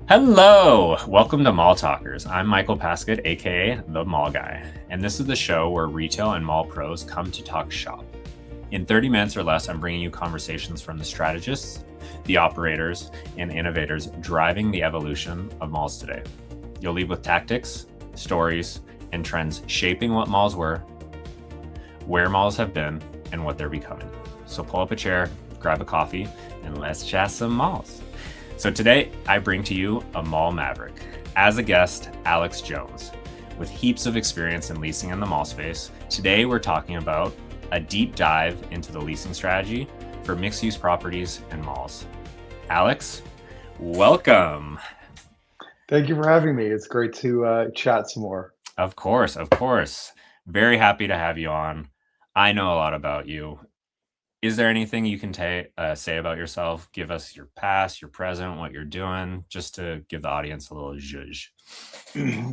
Hello! Welcome to Mall Talkers. I'm Michael Paskett, aka The Mall Guy, and this is the show where retail and mall pros come to talk shop. In 30 minutes or less, I'm bringing you conversations from the strategists, the operators, and innovators driving the evolution of malls today. You'll leave with tactics, stories, and trends shaping what malls were, where malls have been, and what they're becoming. So pull up a chair, grab a coffee, and let's chat some malls. So today, I bring to you a mall maverick. As a guest, Alex Jones. With heaps of experience in leasing in the mall space, today we're talking about a deep dive into the leasing strategy for mixed-use properties and malls. Alex, welcome. Thank you for having me. It's great to chat some more. Of course. Very happy to have you on. I know a lot about you. Is there anything you can say about yourself? Give us your past, your present, what you're doing, just to give the audience a little zhuzh.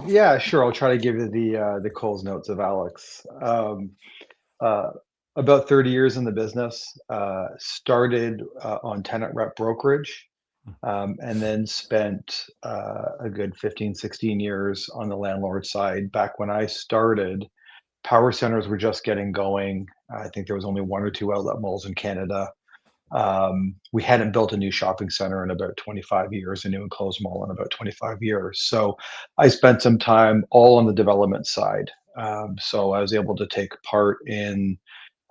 Yeah, sure. I'll try to give you the Coles notes of Alex. Uh, about 30 years in the business. Started on tenant rep brokerage, and then spent a good 15, 16 years on the landlord side. Back when I started, power centers were just getting going. I think there was only one or two outlet malls in Canada. We hadn't built a new shopping center in about 25 years, a new enclosed mall in about 25 years. So I spent some time all on the development side. So I was able to take part in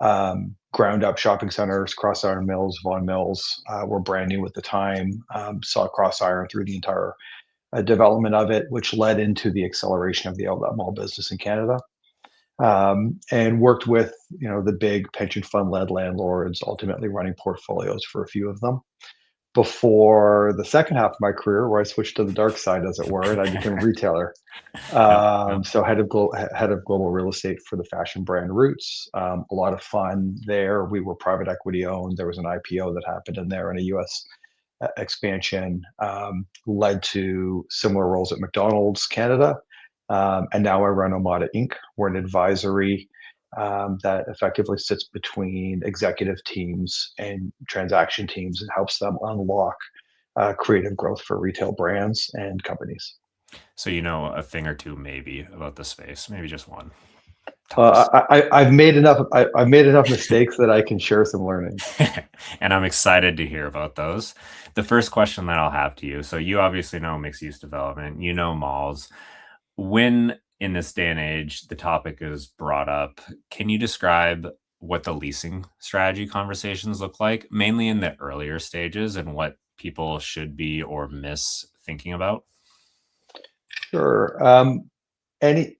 ground up shopping centers. CrossIron Mills, Vaughan Mills were brand new at the time. Saw CrossIron through the entire development of it, which led into the acceleration of the outlet mall business in Canada. And worked with the big pension fund led landlords, ultimately running portfolios for a few of them. Before the second half of my career, where I switched to the dark side, as it were, and I became a retailer. Yep. So head of global real estate for the fashion brand Roots. A lot of fun there. We were private equity owned. There was an IPO that happened in there, and a U.S. Expansion led to similar roles at McDonald's Canada. And now I run Omada Inc. We're an advisory that effectively sits between executive teams and transaction teams and helps them unlock creative growth for retail brands and companies. So you know a thing or two maybe about the space, maybe just one. Tops. I've made enough. I've made enough mistakes that I can share some learnings. And I'm excited to hear about those. The first question that I'll have to you, so you obviously know mixed use development, you know malls. When in this day and age the topic is brought up, can you describe what the leasing strategy conversations look like, mainly in the earlier stages, and what people should be or miss thinking about? Sure.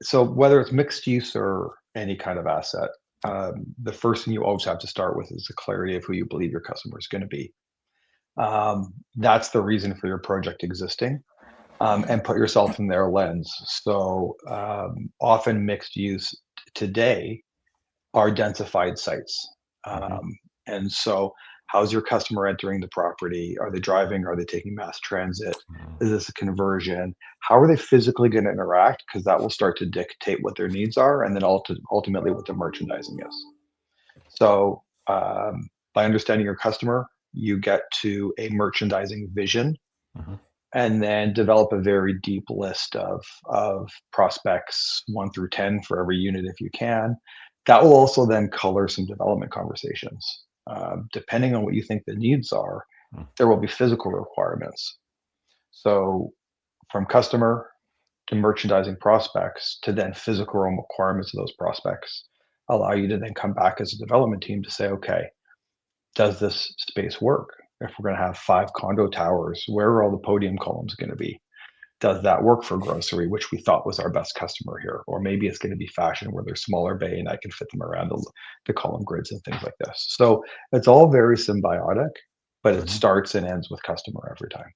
So whether it's mixed use or any kind of asset, the first thing you always have to start with is the clarity of who you believe your customer is going to be. That's the reason for your project existing, and put yourself in their lens. So often mixed use today are densified sites. Mhm. And so how's your customer entering the property? Are they driving? Are they taking mass transit? Mhm. Is this a conversion? How are they physically going to interact? Because that will start to dictate what their needs are, and then ultimately what the merchandising is. So by understanding your customer, you get to a merchandising vision, Mhm. and then develop a very deep list of prospects, 1 through 10 for every unit if you can. That will also then color some development conversations. Depending on what you think the needs are, Mhm. there will be physical requirements. So from customer to merchandising prospects to then physical requirements of those prospects allow you to then come back as a development team to say, okay, does this space work? If we're going to have 5 condo towers, where are all the podium columns going to be? Does that work for grocery, which we thought was our best customer here? Or maybe it's going to be fashion where they're smaller bay and I can fit them around the column grids and things like this. So it's all very symbiotic, but it Mhm. starts and ends with customer every time.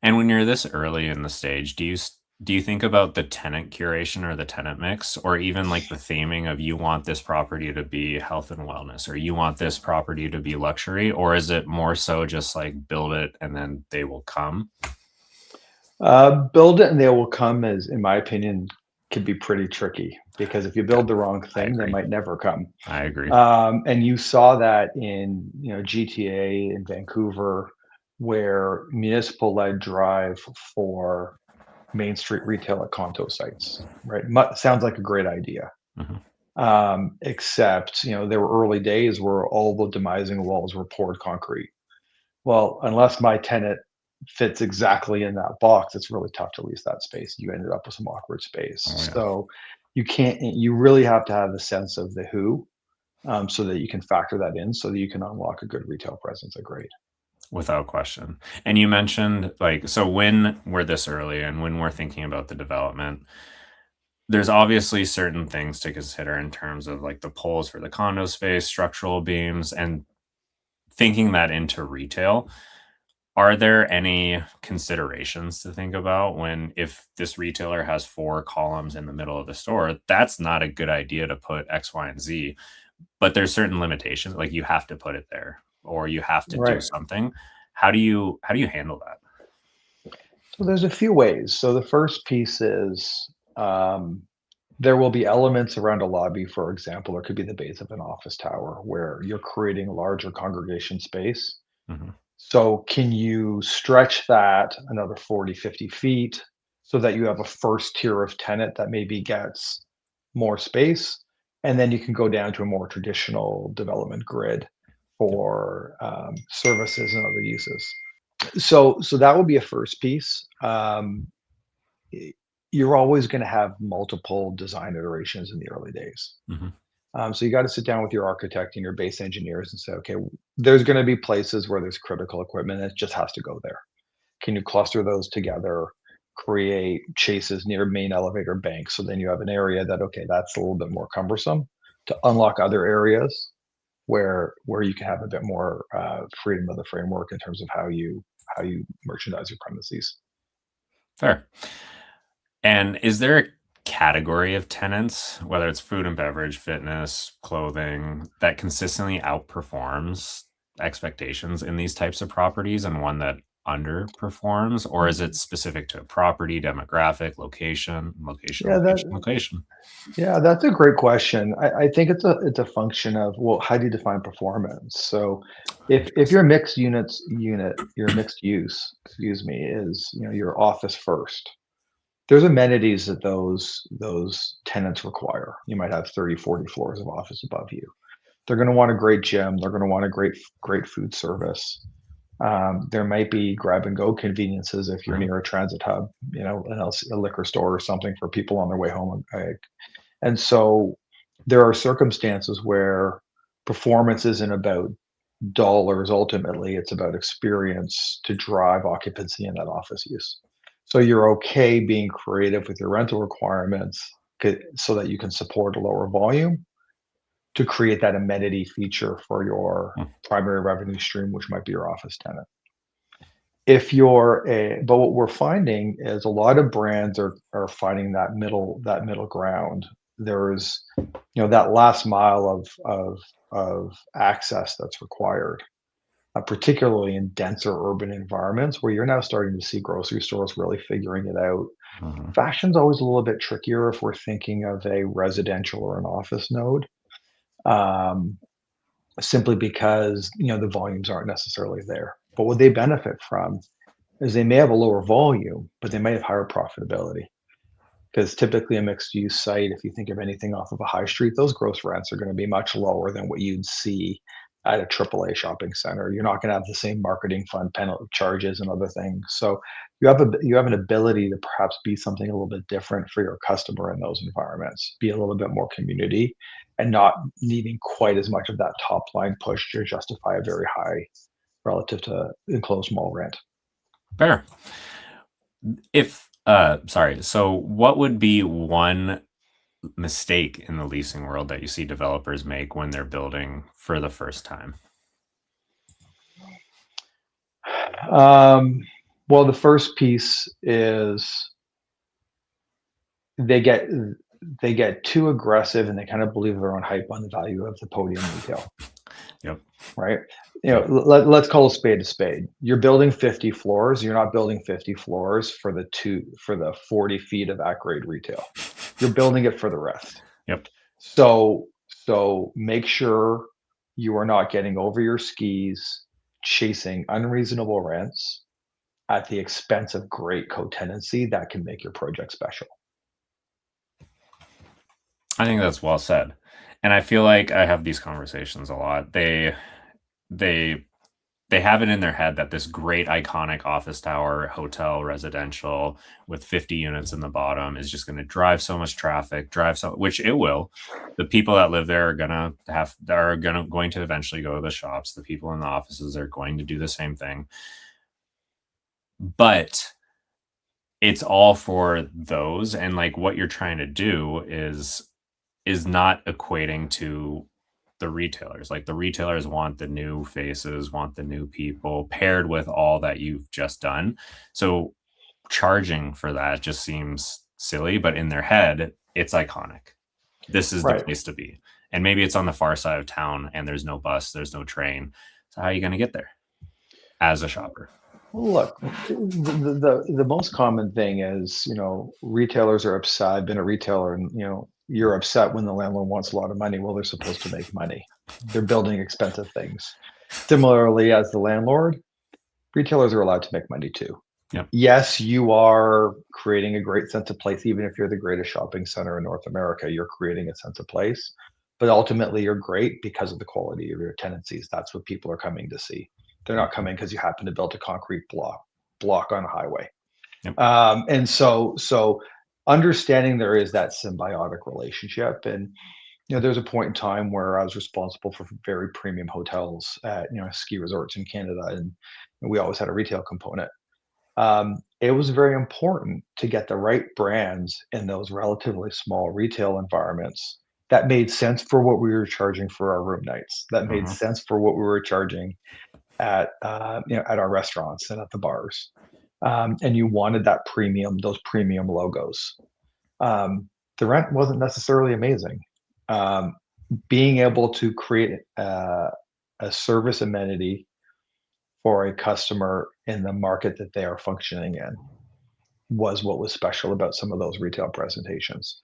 And when you're this early in the stage, do you think about the tenant curation or the tenant mix, or even like the theming of you want this property to be health and wellness, or you want this property to be luxury, or is it more so just like build it and then they will come? Build it and they will come is, in my opinion, can be pretty tricky because if you Yeah, build the wrong I thing, they agree. might never come. I agree. And you saw that in GTA in Vancouver. where municipal-led drive for Main Street retail at condo sites, right? Sounds like a great idea. Mhm. Except, there were early days where all the demising walls were poured concrete. Well, unless my tenant fits exactly in that box, it's really tough to lease that space. You ended up with some awkward space. Oh yeah, So you really have to have the sense of the who, so that you can factor that in so that you can unlock a good retail presence at grade. without question. And you mentioned like, so when we're this early and when we're thinking about the development, there's obviously certain things to consider in terms of like the poles for the condo space, structural beams, and thinking that into retail. Are there any considerations to think about when, if this retailer has 4 columns in the middle of the store, that's not a good idea to put X, Y, and Z, but there's certain limitations, like you have to put it there or you have to do Right. something. How do you handle that? So there's a few ways. So the first piece is, there will be elements around a lobby, for example, or it could be the base of an office tower where you're creating larger congregation space. Mhm. So can you stretch that another 40, 50 feet so that you have a first tier of tenant that maybe gets more space? And then you can go down to a more traditional development grid Yep. for services and other uses. So that would be a first piece. Y- you're always going to have multiple design iterations in the early days. Mhm. So you got to sit down with your architect and your base engineers and say, okay, there's going to be places where there's critical equipment that just has to go there. Can you cluster those together, create chases near main elevator banks? So then you have an area that, okay, that's a little bit more cumbersome to unlock other areas where you can have a bit more freedom of the framework in terms of how you merchandise your premises. Fair. And is there a category of tenants, whether it's food and beverage, fitness, clothing, that consistently outperforms expectations in these types of properties and one that underperforms? Or is it specific to a property, demographic, location, location, Yeah, that location, location? Yeah, that's a great question. I think it's a function of, well, how do you define performance? So if Interesting. your your mixed use, excuse me, is your office first, there's amenities that those tenants require. You might have 30, 40 floors of office above you. They're going to want a great gym. They're going to want a great food service. There might be grab and go conveniences if you're Mhm. near a transit hub, a liquor store or something for people on their way home. And so there are circumstances where performance isn't about dollars ultimately, it's about experience to drive occupancy in that office use. So you're okay being creative with your rental requirements so that you can support a lower volume to create that amenity feature for your Mm. primary revenue stream, which might be your office tenant. But what we're finding is a lot of brands are finding that middle ground. There's, that last mile of access that's required, particularly in denser urban environments where you're now starting to see grocery stores really figuring it out. Mhm. Fashion's always a little bit trickier if we're thinking of a residential or an office node, um, simply because the volumes aren't necessarily there. But what they benefit from is they may have a lower volume, but they may have higher profitability. Because typically a mixed use site, if you think of anything off of a high street, those gross rents are going to be much lower than what you'd see at a AAA shopping center. You're not going to have the same marketing fund penalty charges and other things. So you have an ability to perhaps be something a little bit different for your customer in those environments, be a little bit more community, and not needing quite as much of that top line push to justify a very high relative to enclosed mall rent. Fair. If sorry, so what would be one mistake in the leasing world that you see developers make when they're building for the first time? Um, well, the first piece is they get they get too aggressive and they kind of believe their own hype on the value of the podium retail, Yep. right? Yep. Let's call a spade a spade. You're building 50 floors. You're not building 50 floors for the 40 feet of at grade retail. You're building it for the rest. Yep. So make sure you are not getting over your skis chasing unreasonable rents at the expense of great co-tenancy that can make your project special. I think that's well said. And I feel like I have these conversations a lot. They they have it in their head that this great iconic office tower, hotel, residential with 50 units in the bottom is just going to drive so much traffic, which it will. The people that live there going to eventually go to the shops. The people in the offices are going to do the same thing. But it's all for those, and like what you're trying to do is not equating to the retailers. Like the retailers want the new faces, want the new people paired with all that you've just done. So charging for that just seems silly, but in their head, it's iconic. This is the Right. place to be. And maybe it's on the far side of town and there's no bus, there's no train. So how are you going to get there as a shopper? Well, look, the most common thing is, retailers are upset. I've been a retailer, and you're upset when the landlord wants a lot of money. Well, they're supposed to make money. They're building expensive things. Similarly, as the landlord, retailers are allowed to make money too. Yep. Yes, you are creating a great sense of place. Even if you're the greatest shopping center in North America, you're creating a sense of place. But ultimately, you're great because of the quality of your tenancies. That's what people are coming to see. They're not coming because you happen to build a concrete block on a highway. Yep. And so understanding there is that symbiotic relationship. And there's a point in time where I was responsible for very premium hotels at ski resorts in Canada, and we always had a retail component. It was very important to get the right brands in those relatively small retail environments that made sense for what we were charging for our room nights, that made sense for what we were charging at at our restaurants and at the bars. And you wanted those premium logos. The rent wasn't necessarily amazing. Um, Being able to create a service amenity for a customer in the market that they are functioning in was what was special about some of those retail presentations.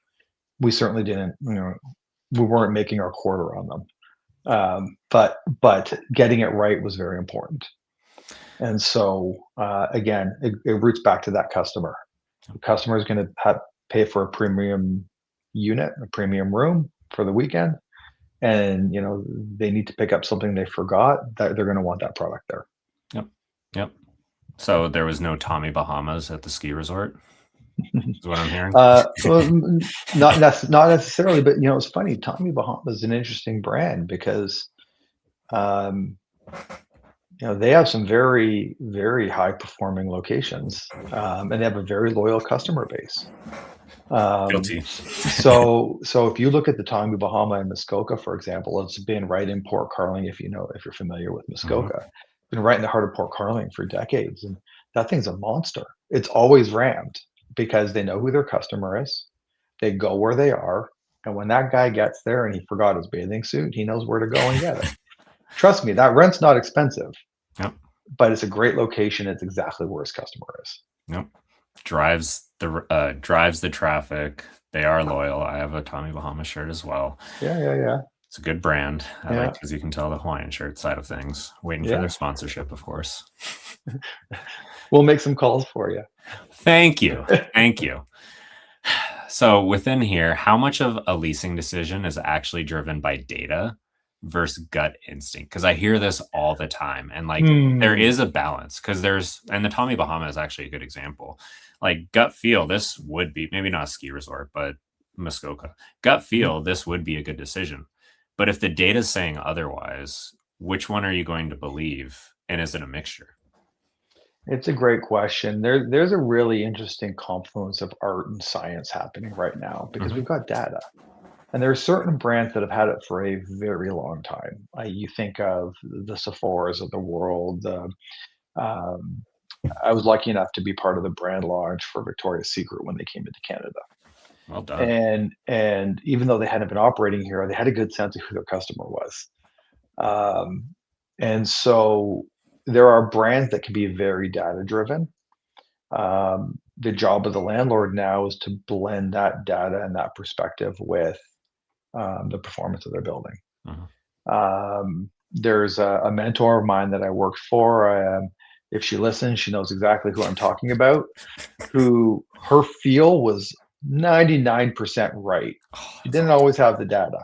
We certainly didn't, we weren't making our quarter on them. But getting it right was very important. And so again, it roots back to that customer. The customer is going to pay for a premium unit, a premium room for the weekend, and they need to pick up something they forgot. That they're going to want that product there. Yep. So there was no Tommy Bahamas at the ski resort, is what I'm hearing. Well, not necessarily, but it's funny. Tommy Bahama is an interesting brand because they have some very, very high performing locations, and they have a very loyal customer base. Guilty. So if you look at the Tommy Bahama in Muskoka, for example, it's been right in Port Carling. If you're familiar with Muskoka, it's been right in the heart of Port Carling for decades, and that thing's a monster. It's always rammed because they know who their customer is. They go where they are, and when that guy gets there and he forgot his bathing suit, he knows where to go and get it. Trust me, that rent's not expensive. Yep. But it's a great location. It's exactly where his customer is. Yep. Drives the traffic. They are loyal. I have a Tommy Bahama shirt as well. Yeah. It's a good brand. I Yeah. like, because you can tell the Hawaiian shirt side of things. Waiting for their sponsorship, of course. We'll make some calls for you. Thank you. Thank you. So within here, how much of a leasing decision is actually driven by data versus gut instinct? Because I hear this all the time, and like there is a balance, and the Tommy Bahama is actually a good example. Like gut feel, this would be maybe not a ski resort, but Muskoka. Gut feel, this would be a good decision. But if the data is saying otherwise, which one are you going to believe? And is it a mixture? It's a great question. There's a really interesting confluence of art and science happening right now because we've got data. And there are certain brands that have had it for a very long time. You think of the Sephoras of the world. I was lucky enough to be part of the brand launch for Victoria's Secret when they came into Canada. Well done. And even though they hadn't been operating here, they had a good sense of who their customer was. And so there are brands that can be very data driven. The job of the landlord now is to blend that data and that perspective with the performance of their building. there's a mentor of mine that I worked for. If she listens, she knows exactly who I'm talking about. Who her feel was 99% right. Oh, She that's didn't awesome. always have the data,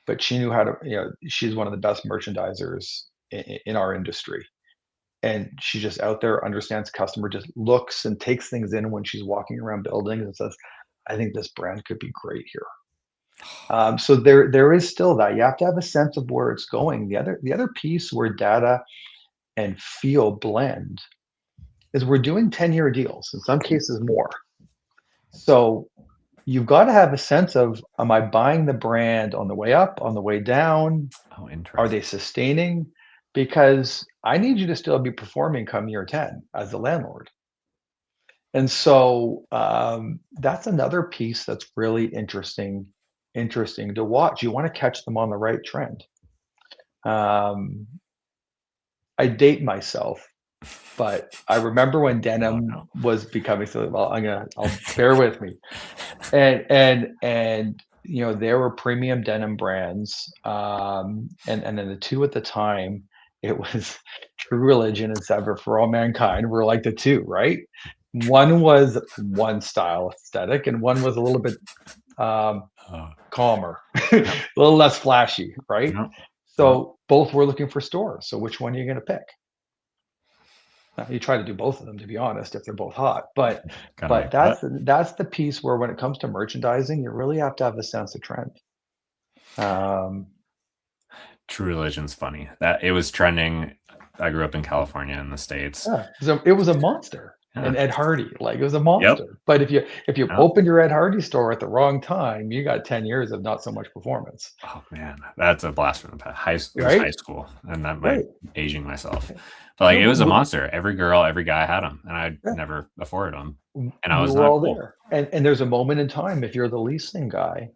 but she knew how to. She's one of the best merchandisers in our industry, and she's just out there, understands customer, just looks and takes things in when she's walking around buildings and says, "I think this brand could be great here." So there is still that. You have to have a sense of where it's going. The other piece where data and feel blend is we're doing 10-year deals, in some cases more. So you've got to have a sense of, am I buying the brand on the way up, on the way down? Oh, Are interesting. they sustaining? Because I need you to still be performing come year 10 as a landlord. And so that's another piece that's really interesting to watch. You want to catch them on the right trend. Um, I date myself, but I remember when Oh denim no. was becoming so. Well, I'll bear with me. And there were premium denim brands, and then the two at the time, it was True Religion and Sever for All Mankind were like the two, right? One was one style aesthetic, and one was a little bit um, Oh, calmer, a yep, little less flashy, right? yep, yep. So both were looking for stores. So which one are you going to pick? You try to do both of them, to be honest, if they're both hot. But Gotta but make that. that's the piece where when it comes to merchandising, you really have to have a sense of trend. Um, True Religion's funny. That it was trending. I grew up in California in the States. yeah, so it was a monster. Yeah. And Ed Hardy, like it was a Yep. monster. But if you Yep. opened your Ed Hardy store at the wrong time, you got 10 years of not so much performance, Oh man, that's a blast from the past. It was high right? school, and that might Right. aging myself. But like No, it but was a monster. Every girl, every guy had them, and I yeah, never afforded them, and I we was were not all cool. there. And there's a moment in time, if you're the leasing guy,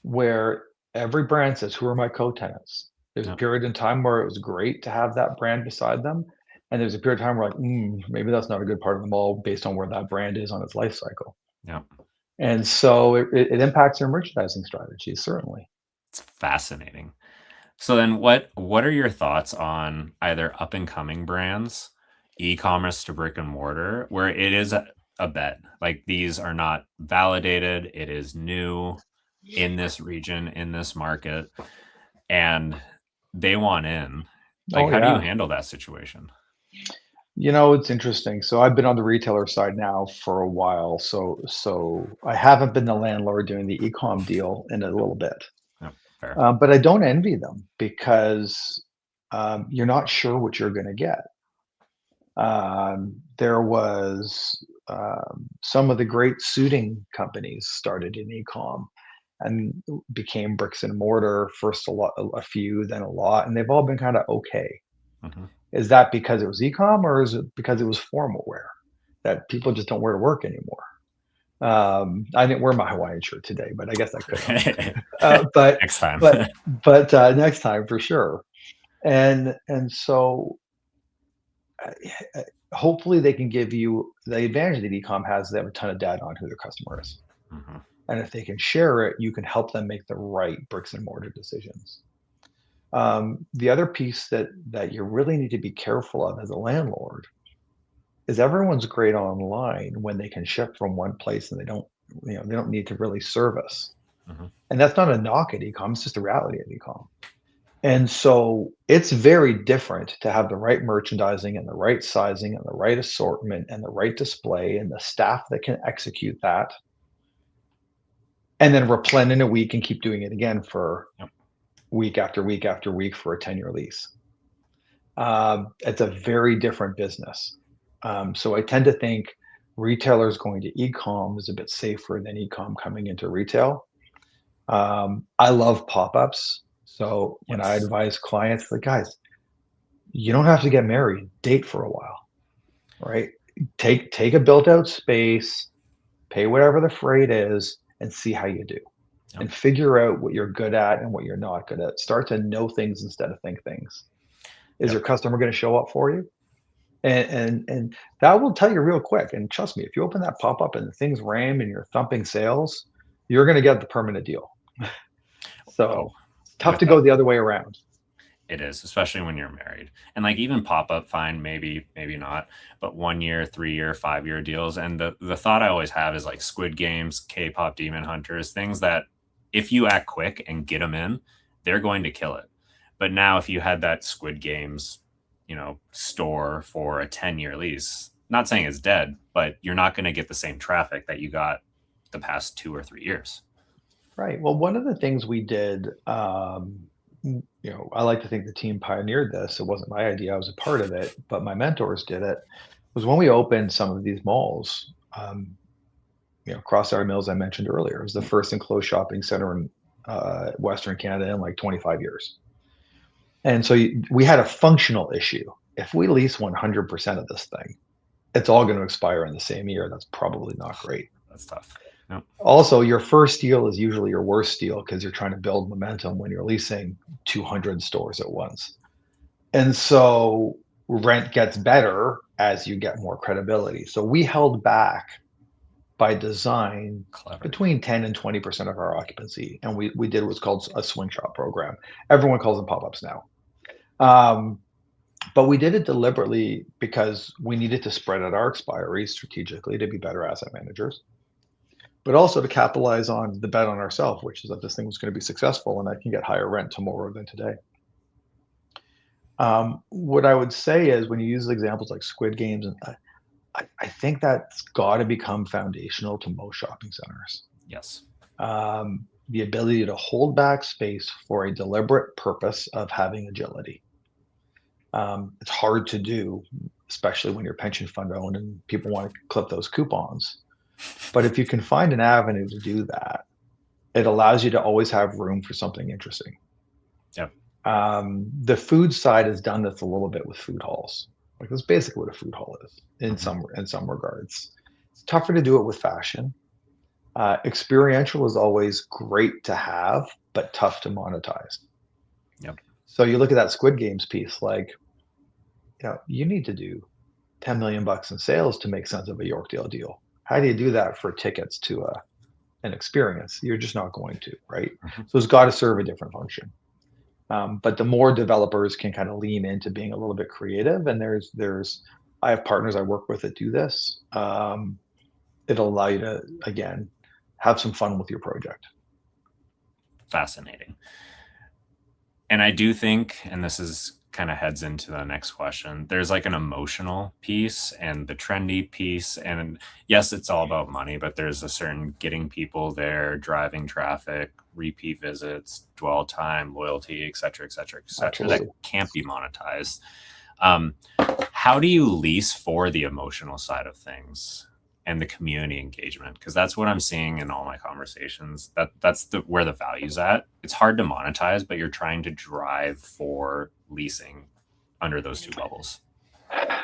where every brand says, "Who are my co-tenants?" There's a Yep. period in time where it was great to have that brand beside them, and there's a period of time where like, maybe that's not a good part of the mall based on where that brand is on its life cycle. Yep. And so it impacts your merchandising strategy, certainly. It's fascinating. So then what are your thoughts on either up and coming brands, e-commerce to brick and mortar, where it is a bet? Like these are not validated, it is new in this region, in this market, and they want in. Like Oh, how do you yeah. handle that situation? It's interesting. So I've been on the retailer side now for a while. So I haven't been the landlord doing the e-com deal in a little bit. Yep, fair. But I don't envy them because you're not sure what you're going to get. There was some of the great suiting companies started in e-com and became bricks and mortar. First a few, then a lot, and they've all been kind of okay. Mhm. Is that because it was e-com, or is it because it was formal wear that people just don't wear to work anymore? I didn't wear my Hawaiian shirt today, but I guess I could have. Uh, but Next time. but next time for sure. And so uh, hopefully they can give you the advantage that e-com has. They have a ton of data on who their customer is, Mhm. and if they can share it, you can help them make the right bricks and mortar decisions. The other piece that you really need to be careful of as a landlord is everyone's great online when they can ship from one place and they don't need to really service. Mhm. And that's not a knock at e-com, it's just the reality of e-com. And so it's very different to have the right merchandising and the right sizing and the right assortment and the right display and the staff that can execute that, and then replenish in a week and keep doing it again for Yep. week after week after week for a 10-year lease. It's a very different business. So I tend to think retailers going to e-com is a bit safer than e-com coming into retail. I love pop-ups. So when I Yes. advise clients, like guys, you don't have to get married, date for a while, right? Take a built out space, pay whatever the freight is, and see how you do. Yep. And figure out what you're good at and what you're not good at. Start to know things instead of think things. Is Yep. your customer going to show up for you? And that will tell you real quick. And trust me, if you open that pop up and things ram and you're thumping sales, you're going to get the permanent deal. Oh, So it's tough with to that go the other way around. It is, especially when you're married. And like even pop up, fine, maybe, maybe not. But 1 year, 3 year, 5 year deals. And the thought I always have is like Squid Games, K-pop Demon Hunters, things that if you act quick and get them in, they're going to kill it. But now if you had that Squid Games, store for a 10-year lease, not saying it's dead, but you're not going to get the same traffic that you got the past 2 or 3 years. Right. Well, one of the things we did, I like to think the team pioneered this. It wasn't my idea. I was a part of it, but my mentors did it. Was when we opened some of these malls. CrossIron Mills I mentioned earlier was the first enclosed shopping center in Western Canada in like 25 years. And so we had a functional issue. If we lease 100% of this thing, it's all going to expire in the same year. That's probably not great. That's tough. Yep. Also, your first deal is usually your worst deal because you're trying to build momentum when you're leasing 200 stores at once. And so rent gets better as you get more credibility. So we held back by design Clever. between 10 and 20% of our occupancy. And we did what's called a swing shop program. Everyone calls them pop-ups now. But we did it deliberately because we needed to spread out our expiries strategically to be better asset managers, but also to capitalize on the bet on ourselves, which is that this thing was going to be successful and I can get higher rent tomorrow than today. What I would say is when you use examples like Squid Games, and I think that's got to become foundational to most shopping centers. Yes. The ability to hold back space for a deliberate purpose of having agility. It's hard to do, especially when you're pension fund owned and people want to clip those coupons. But if you can find an avenue to do that, it allows you to always have room for something interesting. Yep. The food side has done this a little bit with food halls. Like that's basically what a food hall is in some regards. It's tougher to do it with fashion. Experiential is always great to have, but tough to monetize. Yep. So you look at that Squid Games piece, like, you need to do $10 million in sales to make sense of a Yorkdale deal. How do you do that for tickets to an experience? You're just not going to, right? Mm-hmm. So it's got to serve a different function. But the more developers can kind of lean into being a little bit creative, and I have partners I work with that do this. It'll allow you to, again, have some fun with your project. Fascinating. And I do think, and this is kind of heads into the next question, there's like an emotional piece and the trendy piece. And yes, it's all about money, but there's a certain getting people there, driving traffic, repeat visits, dwell time, loyalty, et cetera, et cetera, et cetera, that can't be monetized. How do you lease for the emotional side of things and the community engagement? Because that's what I'm seeing in all my conversations. That's where the value's at. It's hard to monetize, but you're trying to drive for leasing under those two bubbles.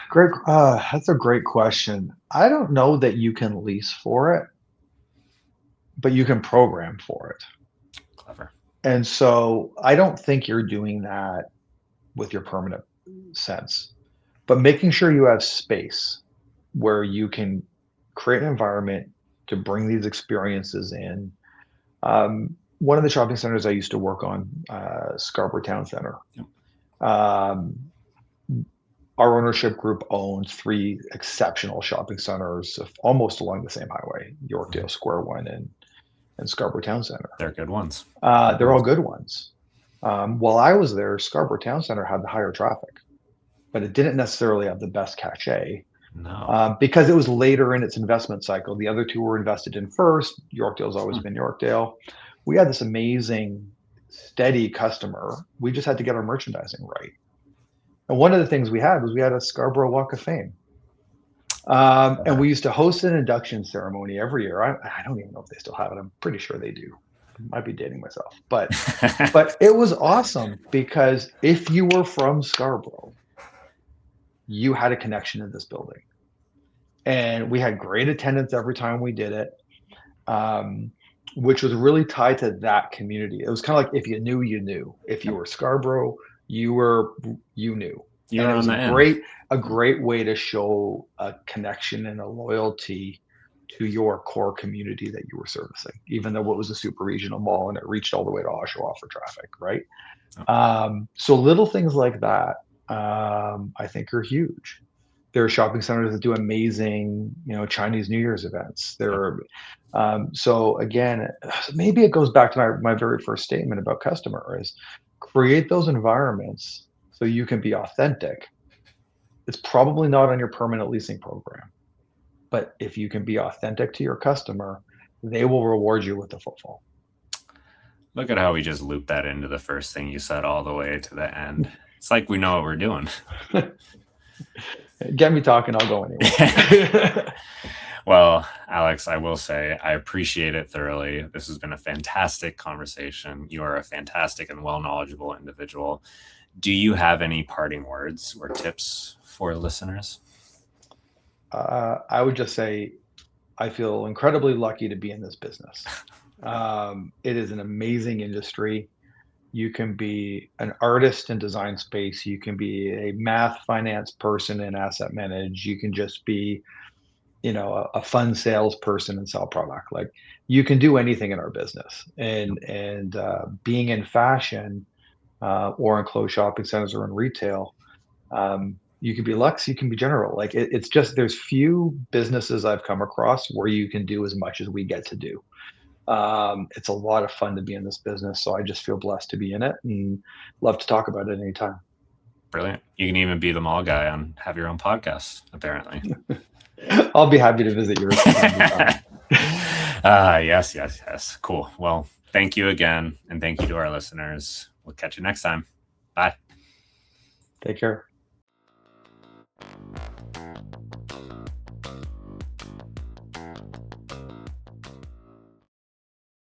Great. That's a great question. I don't know that you can lease for it, but you can program for it. Clever. And so I don't think you're doing that with your permanent sense, but making sure you have space where you can create an environment to bring these experiences in. One of the shopping centers I used to work on, Scarborough Town Center. Yep. Our ownership group owns 3 exceptional shopping centers almost along the same highway, Yorkdale Square One and Scarborough Town Center. They're good ones. They're all good ones. While I was there, Scarborough Town Center had the higher traffic, but it didn't necessarily have the best cachet. No. Because it was later in its investment cycle. The other 2 were invested in first. Yorkdale's always been Yorkdale. We had this amazing, steady customer. We just had to get our merchandising right. And one of the things we had was we had a Scarborough Walk of Fame. And we used to host an induction ceremony every year. I don't even know if they still have it. I'm pretty sure they do. Might be dating myself. But it was awesome because if you were from Scarborough, you had a connection to this building. And we had great attendance every time we did it, which was really tied to that community. It was kind of like if you knew, you knew. If you were Scarborough, you knew. And it was a great way to show a connection and a loyalty to your core community that you were servicing, even though it was a super regional mall and it reached all the way to Oshawa for traffic, right? So little things like that, I think are huge. There are shopping centers that do amazing, Chinese New Year's events. There Yep. are, so again, maybe it goes back to my very first statement about customer is create those environments so you can be authentic. It's probably not on your permanent leasing program, but if you can be authentic to your customer, they will reward you with the footfall. Look at how we just looped that into the first thing you said all the way to the end. It's like we know what we're doing. Get me talking, I'll go anywhere. Well, Alex, I will say I appreciate it thoroughly. This has been a fantastic conversation. You are a fantastic and well knowledgeable individual. Do you have any parting words or tips for listeners? I would just say I feel incredibly lucky to be in this business. It is an amazing industry. You can be an artist in design space. You can be a math finance person in asset manage. You can just be, a fun salesperson and sell product. Like you can do anything in our business. And being in fashion or in closed shopping centers or in retail, you can be luxe, you can be general. Like it's just there's few businesses I've come across where you can do as much as we get to do. It's a lot of fun to be in this business, so I just feel blessed to be in it and love to talk about it anytime. Brilliant. You can even be the mall guy and have your own podcast, apparently. I'll be happy to visit yours. Yes. Cool. Well, thank you again. And thank you to our listeners. We'll catch you next time. Bye. Take care.